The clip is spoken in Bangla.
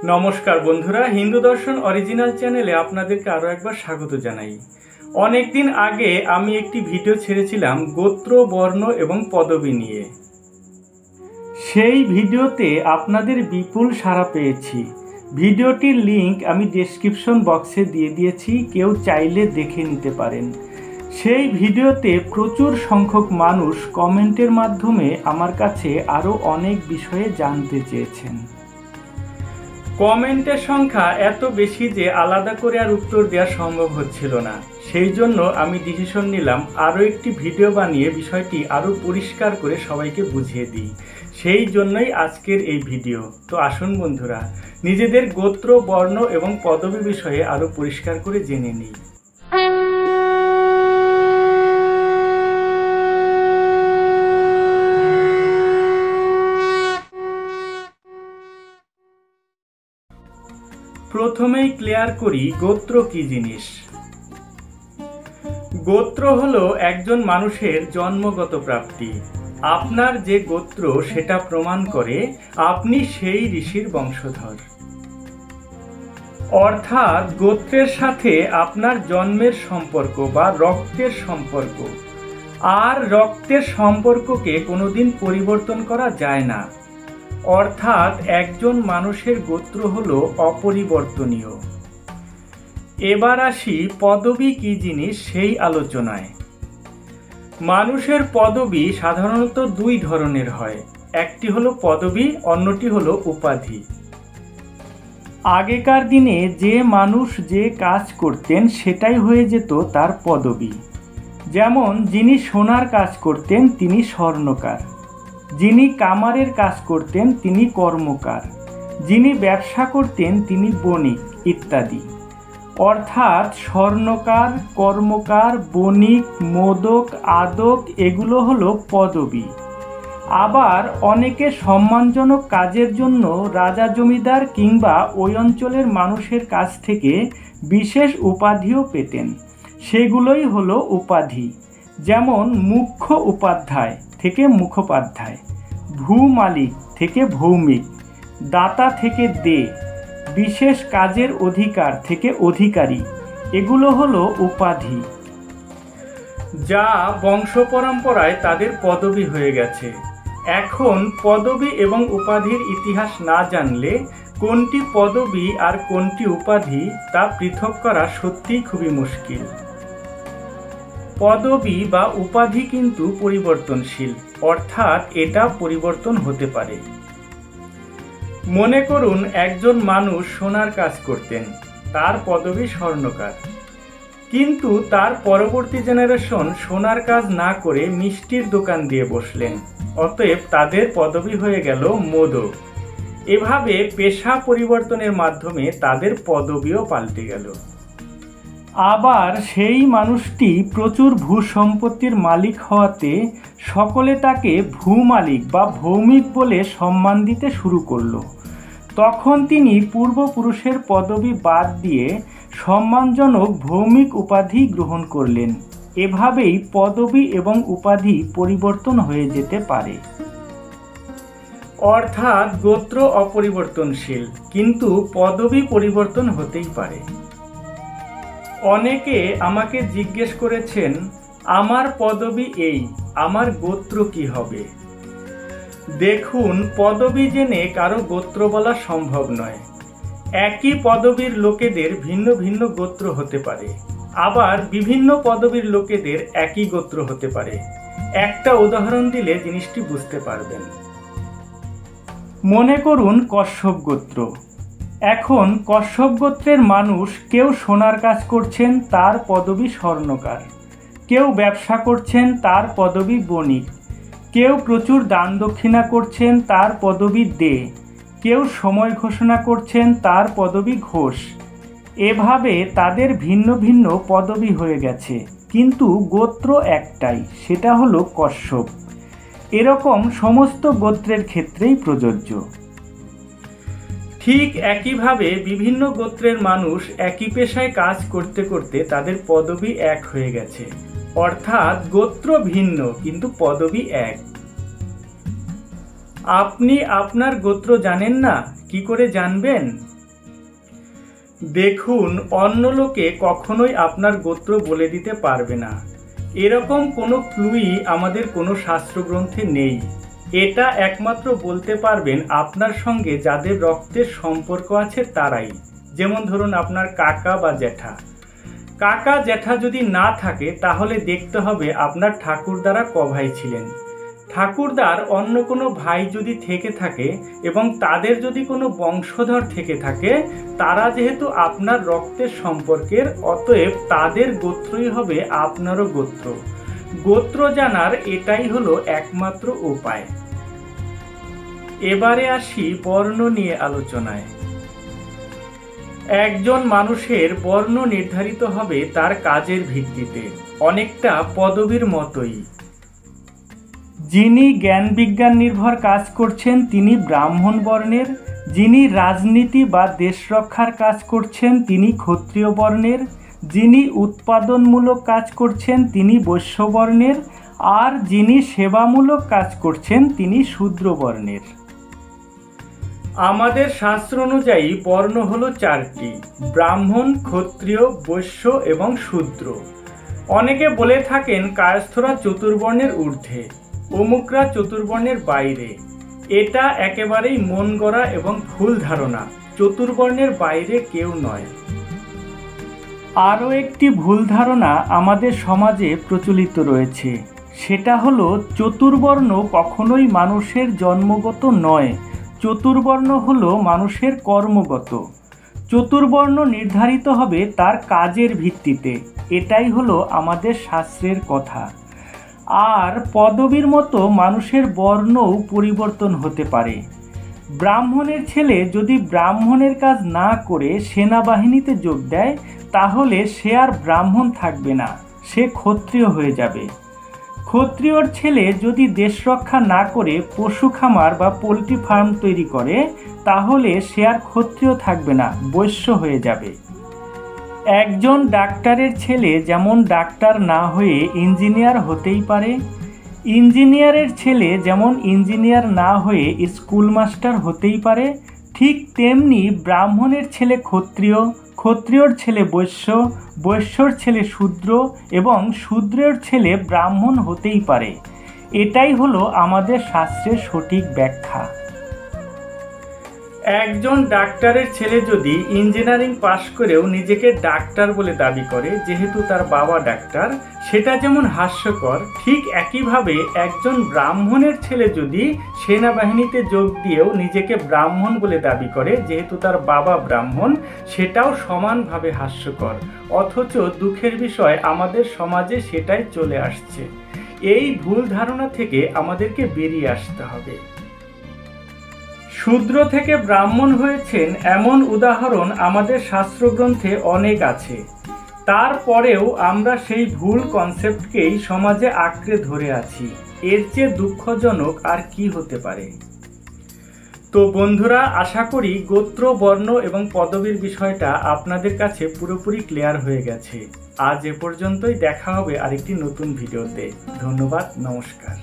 নমস্কার বন্ধুরা, হিন্দু দর্শন অরিজিনাল চ্যানেলে আপনাদেরকে আরও একবার স্বাগত জানাই। অনেকদিন আগে আমি একটি ভিডিও ছেড়েছিলাম গোত্র, বর্ণ এবং পদবী নিয়ে। সেই ভিডিওতে আপনাদের বিপুল সাড়া পেয়েছি। ভিডিওটির লিংক আমি ডেসক্রিপশন বক্সে দিয়ে দিয়েছি, কেউ চাইলে দেখে নিতে পারেন। সেই ভিডিওতে প্রচুর সংখ্যক মানুষ কমেন্টের মাধ্যমে আমার কাছে আরও অনেক বিষয়ে জানতে চেয়েছেন। কমেন্টের সংখ্যা এত বেশি যে আলাদা করে আর উত্তর দেওয়া সম্ভব হচ্ছিল না। সেই জন্য আমি ডিসিশন নিলাম আরও একটি ভিডিও বানিয়ে বিষয়টি আরও পরিষ্কার করে সবাইকে বুঝিয়ে দিই। সেই জন্যই আজকের এই ভিডিও। তো আসুন বন্ধুরা, নিজেদের গোত্র, বর্ণ এবং পদবী বিষয়ে আরও পরিষ্কার করে জেনে নিই। প্রথমেই ক্লিয়ার করি গোত্র কি জিনিস। গোত্র হলো একজন মানুষের জন্মগত প্রাপ্তি। আপনার যে গোত্র সেটা প্রমাণ করে আপনি সেই ঋষির বংশধর। অর্থাৎ গোত্রের সাথে আপনার জন্মের সম্পর্ক বা রক্তের সম্পর্ক, আর রক্তের সম্পর্ককে কোনোদিন পরিবর্তন করা যায় না। অর্থাৎ একজন মানুষের গোত্র হলো অপরিবর্তনীয়। এবার আসি পদবী কি জিনিস সেই আলোচনায়। মানুষের পদবী সাধারণত দুই ধরনের হয়, একটি হলো পদবী, অন্যটি হলো উপাধি। আগেকার দিনে যে মানুষ যে কাজ করতেন সেটাই হয়ে যেত তার পদবী। যেমন যিনি সোনার কাজ করতেন তিনি স্বর্ণকার, যিনি কামারের কাজ করতেন তিনি কর্মকার, যিনি ব্যবসা করতেন তিনি বণিক ইত্যাদি। অর্থাৎ স্বর্ণকার, কর্মকার, বণিক, মোদক, আদক এগুলো হলো পদবী। আবার অনেকে সম্মানজনক কাজের জন্য রাজা, জমিদার কিংবা ওই অঞ্চলের মানুষের কাছ থেকে বিশেষ উপাধিও পেতেন, সেগুলোই হলো উপাধি। যেমন মুখ্য উপাধ্যায় থেকে মুখোপাধ্যায়, ভূমালিক থেকে ভৌমিক, দাতা থেকে দে, বিশেষ কাজের অধিকার থেকে অধিকারী, এগুলো হলো উপাধি, যা বংশ পরম্পরায় তাদের পদবী হয়ে গেছে। এখন পদবী এবং উপাধির ইতিহাস না জানলে কোনটি পদবী আর কোনটি উপাধি তা পৃথক করা সত্যিই খুবই মুশকিল। পদবী বা উপাধি কিন্তু পরিবর্তনশীল, অর্থাৎ এটা পরিবর্তন হতে পারে। মনে করুন একজন মানুষ সোনার কাজ করতেন, তার পদবী স্বর্ণকার। কিন্তু তার পরবর্তী জেনারেশন সোনার কাজ না করে মিষ্টির দোকান দিয়ে বসলেন, অতএব তাদের পদবী হয়ে গেল মোদক। এভাবে পেশা পরিবর্তনের মাধ্যমে তাদের পদবীও পাল্টে গেল। আবার সেই মানুষটি প্রচুর ভূসম্পত্তির মালিক হওয়াতে সকলে তাকে ভূমালিক বা ভৌমিক বলে সম্মান দিতে শুরু করলো। তখন তিনি পূর্বপুরুষের পদবী বাদ দিয়ে সম্মানজনক ভৌমিক উপাধি গ্রহণ করলেন। এভাবেই পদবী এবং উপাধি পরিবর্তন হয়ে যেতে পারে। অর্থাৎ গোত্র অপরিবর্তনশীল, কিন্তু পদবী পরিবর্তন হতেই পারে। অনেকে আমাকে জিজ্ঞেস করেছেন, আমার পদবী এই, আমার গোত্র কি হবে? দেখুন, পদবী জেনে কারো গোত্র বলা সম্ভব নয়। একই পদবীর লোকেদের ভিন্ন ভিন্ন গোত্র হতে পারে, আবার বিভিন্ন পদবীর লোকেদের একই গোত্র হতে পারে। একটা উদাহরণ দিলে জিনিসটি বুঝতে পারবেন। মনে করুন কশ্যপ গোত্র। এখন কশ্যপ গোত্রের মানুষ কেউ সোনার কাজ করছেন, তার পদবী স্বর্ণকার, কেউ ব্যবসা করছেন, তার পদবী বণিক, কেউ প্রচুর দান দক্ষিণা করছেন, তার পদবী দে, কেউ সময় ঘোষণা করছেন, তার পদবী ঘোষ। এভাবে তাদের ভিন্ন ভিন্ন পদবী হয়ে গেছে, কিন্তু গোত্র একটাই, সেটা হলো কশ্যপ। এরকম সমস্ত গোত্রের ক্ষেত্রেই প্রযোজ্য। ঠিক একইভাবে বিভিন্ন গোত্রের মানুষ একই পেশায় কাজ করতে করতে তাদের পদবী এক হয়ে গেছে। অর্থাৎ গোত্র ভিন্ন কিন্তু পদবী এক। আপনি আপনার গোত্র জানেন না, কি করে জানবেন? দেখুন, অন্য লোকে কখনোই আপনার গোত্র বলে দিতে পারবে না। এরকম কোনো ক্লুই আমাদের কোনো শাস্ত্রগ্রন্থে নেই। এটা একমাত্র বলতে পারবেন আপনার সঙ্গে যাদের রক্তের সম্পর্ক আছে তারাই। যেমন ধরুন আপনার কাকা বা জ্যাঠা। কাকা জ্যাঠা যদি না থাকে তাহলে দেখতে হবে আপনার ঠাকুরদারা ক ভাই ছিলেন। ঠাকুরদার অন্য কোনো ভাই যদি থেকে থাকে এবং তাদের যদি কোনো বংশধর থেকে থাকে, তারা যেহেতু আপনার রক্তের সম্পর্কের, অতএব তাদের গোত্রই হবে আপনারও গোত্র। গোত্র জানার এটাই হলো একমাত্র উপায়। এবারে আসি বর্ণ নিয়ে আলোচনায়। একজন মানুষের বর্ণ নির্ধারিত হবে তার কাজের ভিত্তিতে, অনেকটা পদবীর মতোই। যিনি জ্ঞান বিজ্ঞান নির্ভর কাজ করছেন তিনি ব্রাহ্মণ বর্ণের, যিনি রাজনীতি বা দেশ রক্ষার কাজ করছেন তিনি ক্ষত্রিয় বর্ণের, যিনি উৎপাদনমূলক কাজ করছেন তিনি বৈশ্য বর্ণের, আর যিনি সেবামূলক কাজ করছেন তিনি শূদ্র বর্ণের। আমাদের শাস্ত্র অনুযায়ী বর্ণ হলো চারটি: ব্রাহ্মণ, ক্ষত্রিয়, বৈশ্য এবং শূদ্র। অনেকে বলে থাকেন কায়স্থরা চতুর্বর্ণের ঊর্ধ্বে, অমুকরা চতুর্বর্ণের বাইরে। এটা একেবারেই মন গড়া এবং ভুল ধারণা। চতুর্বর্ণের বাইরে কেউ নয়। আরও একটি ভুল ধারণা আমাদের সমাজে প্রচলিত রয়েছে, সেটা হলো চতুর্বর্ণ কখনোই মানুষের জন্মগত নয়, চতুর্বর্ণ হলো মানুষের কর্মগত। চতুর্বর্ণ নির্ধারিত হবে তার কাজের ভিত্তিতে, এটাই হলো আমাদের শাস্ত্রের কথা। আর পদবীর মতো মানুষের বর্ণও পরিবর্তন হতে পারে। ব্রাহ্মণের ছেলে যদি ব্রাহ্মণের কাজ না করে সেনাবাহিনীতে যোগ দেয়, তাহলে সে আর ব্রাহ্মণ থাকবে না, সে ক্ষত্রিয় হয়ে যাবে। ক্ষত্রিয়র ছেলে যদি দেশ রক্ষা না করে পশু খামার বা পোলট্রি ফার্ম তৈরি করে, তাহলে সে আর ক্ষত্রিয় থাকবে না, বৈশ্য হয়ে যাবে। একজন ডাক্তারের ছেলে যেমন ডাক্তার না হয়ে ইঞ্জিনিয়ার হতেই পারে, ইঞ্জিনিয়ারের ছেলে যেমন ইঞ্জিনিয়ার না হয়ে স্কুল মাস্টার হতেই পারে, ঠিক তেমনি ব্রাহ্মণের ছেলে ক্ষত্রিয়, ক্ষত্রিয়র ছেলে বৈশ্য, বৈশ্যর ছেলে শূদ্র এবং শূদ্রের ছেলে ব্রাহ্মণ হতেই পারে। এটাই হলো আমাদের শাস্ত্রের সঠিক ব্যাখ্যা। একজন ডাক্তারের ছেলে যদি ইঞ্জিনিয়ারিং পাশ করেও নিজেকে ডাক্তার বলে দাবি করে, যেহেতু তার বাবা ডাক্তার, সেটা যেমন হাস্যকর, ঠিক একইভাবে একজন ব্রাহ্মণের ছেলে যদি সেনাবাহিনীতে যোগ দিয়েও নিজেকে ব্রাহ্মণ বলে দাবি করে, যেহেতু তার বাবা ব্রাহ্মণ, সেটাও সমানভাবে হাস্যকর। অথচ দুঃখের বিষয় আমাদের সমাজে সেটাই চলে আসছে। এই ভুল ধারণা থেকে আমাদেরকে বেরিয়ে আসতে হবে। শূদ্র থেকে ব্রাহ্মণ হয়েছেন এমন উদাহরণ আমাদের শাস্ত্রগ্রন্থে অনেক আছে। তারপরেও আমরা সেই ভুল কনসেপ্টকেই সমাজে আঁকড়ে ধরে আছি। এর চেয়ে দুঃখজনক আর কি হতে পারে? তো বন্ধুরা, আশা করি গোত্র, বর্ণ এবং পদবীর বিষয়টা আপনাদের কাছে পুরোপুরি ক্লিয়ার হয়ে গেছে। আজ এ পর্যন্তই, দেখা হবে আরেকটি নতুন ভিডিওতে। ধন্যবাদ, নমস্কার।